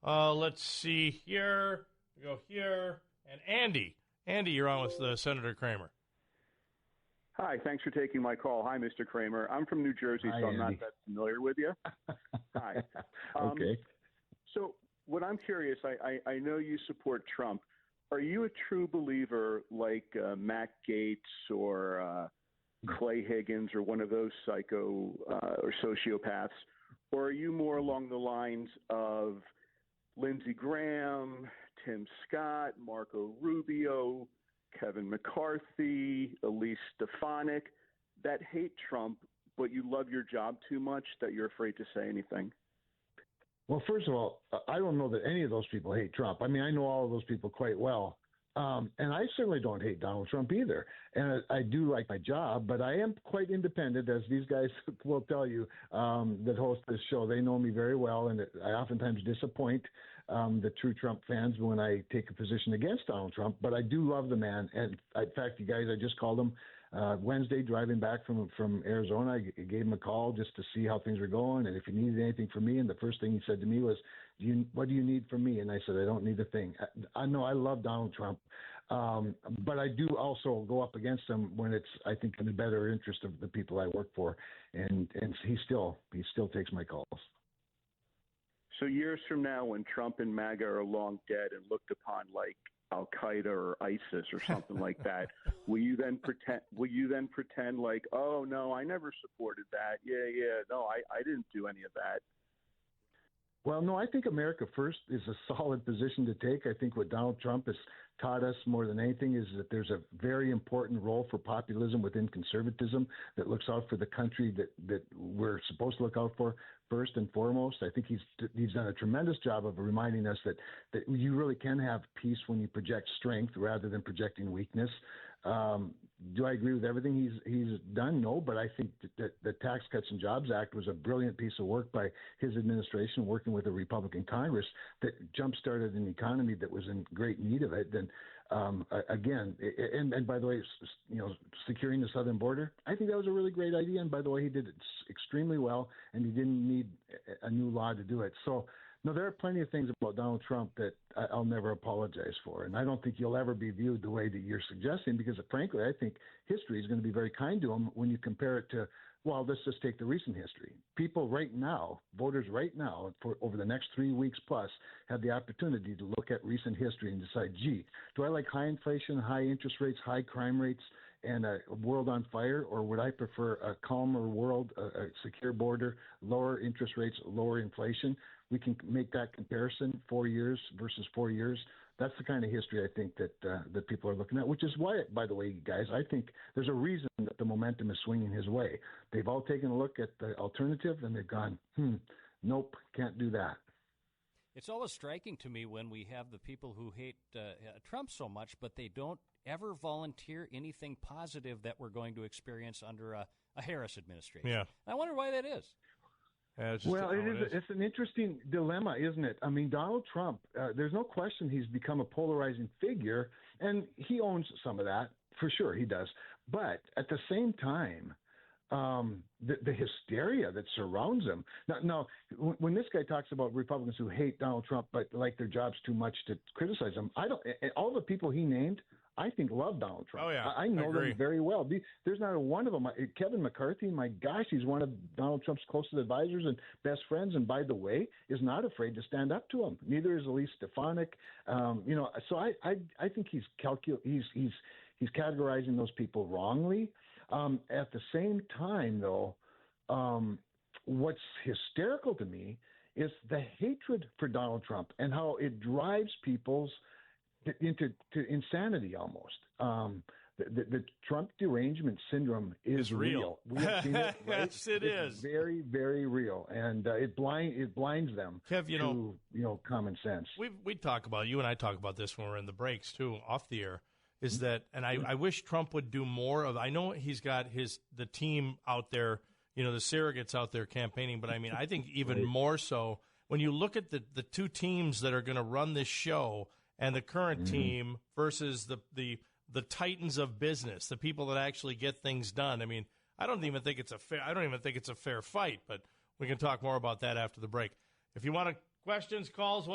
Let's see here. We go here. And Andy. Andy, you're on with Senator Cramer. Hi, thanks for taking my call. Hi, Mr. Cramer. I'm from New Jersey, Hi, so I'm Andy. not that familiar with you. Hi. Okay. So what I'm curious, I know you support Trump. Are you a true believer like Matt Gaetz or Clay Higgins or one of those psycho or sociopaths? Or are you more along the lines of Lindsey Graham, Tim Scott, Marco Rubio, Kevin McCarthy, Elise Stefanik, that hate Trump, but you love your job too much that you're afraid to say anything? Well, first of all, I don't know that any of those people hate Trump. I mean, I know all of those people quite well. And I certainly don't hate Donald Trump either. And I do like my job, but I am quite independent, as these guys will tell you that host this show. They know me very well, and I oftentimes disappoint the true Trump fans when I take a position against Donald Trump. But I do love the man. And in fact, you guys, I just called him Wednesday driving back from Arizona. I gave him a call just to see how things were going and if he needed anything from me. And the first thing he said to me was, what do you need from me? And I said, I don't need a thing. I know I love Donald Trump, but I do also go up against him when it's, I think, in the better interest of the people I work for. And he still takes my calls. So years from now, when Trump and MAGA are long dead and looked upon like Al-Qaeda or ISIS or something like that, will you then pretend like, oh no, I never supported that. No, I didn't do any of that. Well, no, I think America First is a solid position to take. I think what Donald Trump has taught us more than anything is that there's a very important role for populism within conservatism that looks out for the country that we're supposed to look out for first and foremost. I think he's done a tremendous job of reminding us that you really can have peace when you project strength rather than projecting weakness. Do I agree with everything he's done? No, but I think that the Tax Cuts and Jobs Act was a brilliant piece of work by his administration working with a Republican Congress that jump-started an economy that was in great need of it. And again, and by the way, securing the southern border, I think that was a really great idea. And by the way, he did it extremely well, and he didn't need a new law to do it. So, no, there are plenty of things about Donald Trump that I'll never apologize for. And I don't think he'll ever be viewed the way that you're suggesting because, frankly, I think history is going to be very kind to him when you compare it to, well, let's just take the recent history. People right now, voters right now, for over the next 3 weeks plus, have the opportunity to look at recent history and decide, gee, do I like high inflation, high interest rates, high crime rates, and a world on fire, or would I prefer a calmer world, a secure border, lower interest rates, lower inflation? We can make that comparison, 4 years versus 4 years. That's the kind of history I think that people are looking at, which is why, by the way, guys, I think there's a reason that the momentum is swinging his way. They've all taken a look at the alternative, and they've gone, nope, can't do that. It's always striking to me when we have the people who hate Trump so much, but they don't ever volunteer anything positive that we're going to experience under a Harris administration. Yeah. I wonder why that is. Well, it's an interesting dilemma, isn't it? I mean, Donald Trump, there's no question he's become a polarizing figure, and he owns some of that, for sure, he does. But at the same time, the hysteria that surrounds him. Now, when this guy talks about Republicans who hate Donald Trump but like their jobs too much to criticize him, all the people he named, I think, love Donald Trump. Oh, yeah. I know them very well. There's not a one of them. Kevin McCarthy, my gosh, he's one of Donald Trump's closest advisors and best friends, and by the way, is not afraid to stand up to him. Neither is Elise Stefanik. So I think he's categorizing those people wrongly. At the same time, though, what's hysterical to me is the hatred for Donald Trump and how it drives people's into insanity almost. The Trump derangement syndrome is real. We have seen it, right? Yes, it is. Very, very real, and it blinds them Kev, to common sense. We talk about, you and I talk about this when we're in the breaks too, off the air. Is that, and I wish Trump would do more of. I know he's got the team out there, the surrogates out there campaigning, but I mean, I think even more so when you look at the two teams that are going to run this show and the current team versus the titans of business, the people that actually get things done. I mean, I don't even think it's a fair fight, but we can talk more about that after the break. If you want questions, calls.